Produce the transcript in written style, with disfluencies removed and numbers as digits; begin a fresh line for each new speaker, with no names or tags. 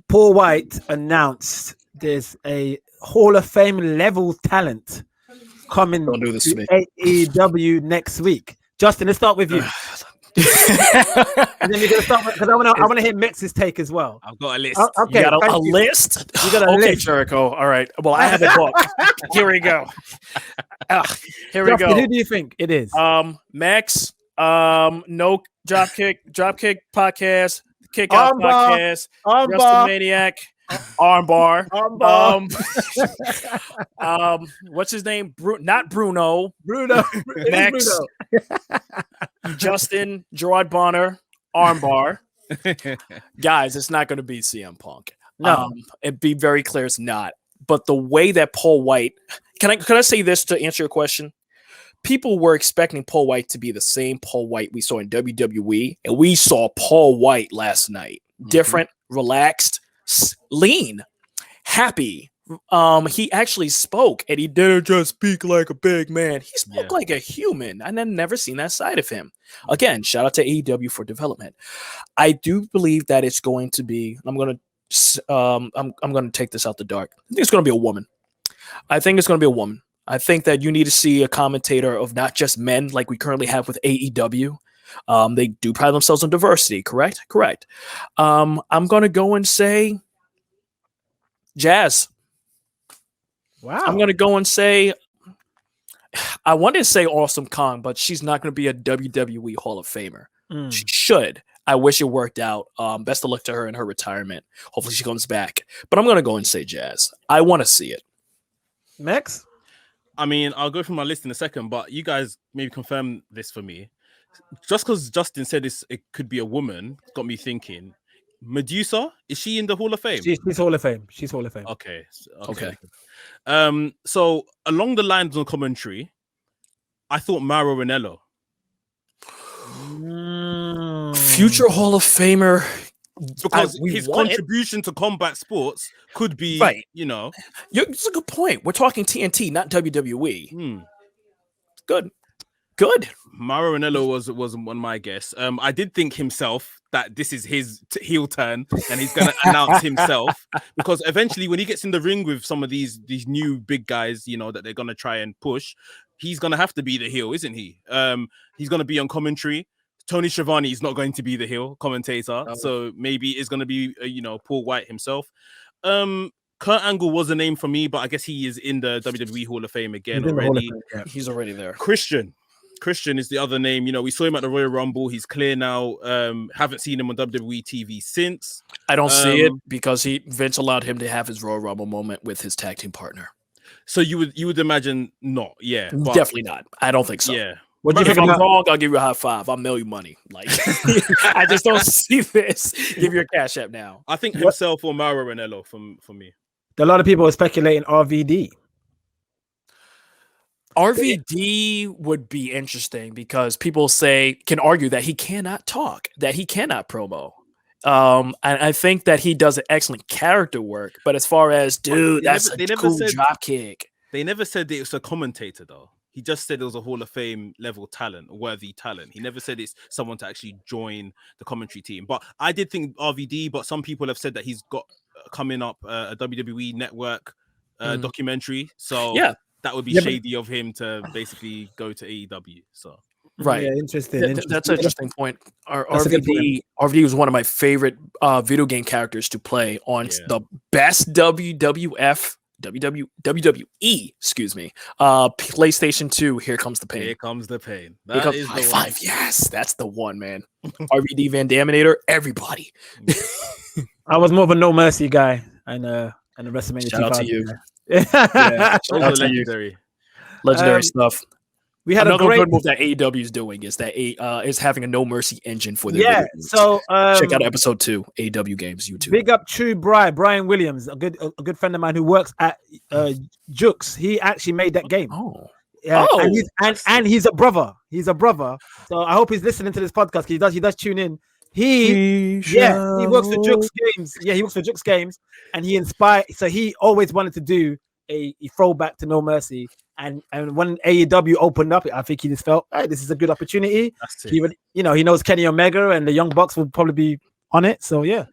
Paul Wight announced there's a Hall of Fame level talent coming
Don't do this to me.
AEW next week. Justin, let's start with you. And then you're gonna start because I want to hear Meks's take as well.
I've got a list.
Okay,
you got a list?
You got a
okay,
list.
Jericho. All right. Well, I have a book. Here we go. Here we
Justin,
go.
who do you think it is?
Mekz. No dropkick podcast. Kick out
Armbar.
podcast.
Armbar.
WrestleManiac. Armbar.
Armbar.
What's his name? Not Bruno.
Bruno.
Mekz. Justin. Gerard Bonner. Armbar. Guys, it's not going to be CM Punk.
No.
And be very clear, it's not. But the way that Paul Wight, can I say this to answer your question? People were expecting Paul Wight to be the same Paul Wight we saw in WWE, and we saw Paul Wight last night. Different, relaxed, lean, happy. He actually spoke, and he didn't just speak like a big man. He spoke like a human, and I've never seen that side of him. Again, shout out to AEW for development. I do believe that it's going to be. I'm going to take this out the dark. I think it's going to be a woman. I think that you need to see a commentator of not just men like we currently have with AEW. They do pride themselves on diversity, correct? Correct. I'm going to go and say Jazz.
Wow.
I'm going to go and say, I wanted to say Awesome Kong, but she's not going to be a WWE Hall of Famer. She should. I wish it worked out. Best of luck to her in her retirement. Hopefully she comes back. But I'm going to go and say Jazz. I want to see it.
Mekz?
I mean, I'll go through my list in a second, but you guys maybe confirm this for me. Just because Justin said it could be a woman, got me thinking. Medusa, is she in the Hall of Fame?
She's Hall of Fame. She's Hall of Fame.
Okay. So along the lines of commentary, I thought Mauro Ranallo.
Future Hall of Famer.
Because his contribution to combat sports could be,
right.
It's
a good point. We're talking TNT, not WWE. Good.
Mauro Ranallo was one of my guess. I did think himself that this is his heel turn and he's going to announce himself, because eventually when he gets in the ring with some of these new big guys, that they're going to try and push, he's going to have to be the heel, isn't he? He's going to be on commentary. Tony Schiavone is not going to be the heel commentator, so maybe it's going to be Paul Wight himself. Kurt Angle was a name for me, but I guess he is in the WWE Hall of Fame again already.
He's already there.
Christian is the other name. We saw him at the Royal Rumble. He's clear now. Haven't seen him on WWE TV since.
I don't see it because Vince allowed him to have his Royal Rumble moment with his tag team partner.
So you would imagine not, yeah, but
definitely not. I don't think so.
Yeah.
If I'm wrong, I'll give you a high five. I'll mail you money. Like, I just don't see this. Give your cash app now.
I think himself or Mauro Ranallo for me.
A lot of people are speculating RVD.
RVD would be interesting because people can argue that he cannot talk, that he cannot promo. And I think that he does an excellent character work. But as far as, that's a cool drop kick.
They never said that it was a commentator, though. He just said it was a Hall of Fame level talent, a worthy talent. He never said it's someone to actually join the commentary team. But I did think RVD, but some people have said that he's got coming up a WWE Network documentary. So that would be shady of him to basically go to AEW. So
right,
yeah, interesting.
That's an interesting point. RVD was one of my favorite video game characters to play on the best WWE, PlayStation 2. Here comes the pain.
Here comes the pain.
High five. Yes, that's the one, man. RVD Van Daminator, everybody.
I was more of a No Mercy guy and the WrestleMania.
Shout out to you. Legendary stuff.
We had
another
a great
good move that AEW is doing is that is having a No Mercy engine for their
video
games.
So
check out episode 2, AEW Games YouTube.
Big up to Brian Williams, a good friend of mine who works at Jux. He actually made that game. And he's a brother. He's a brother. So I hope he's listening to this podcast because he does tune in. He works for Jux Games. Yeah, he works for Jux Games, and he inspired. So he always wanted to do a throwback to No Mercy, And when AEW opened up, I think he just felt, hey, this is a good opportunity. He would, he knows Kenny Omega and the Young Bucks will probably be on it. So yeah.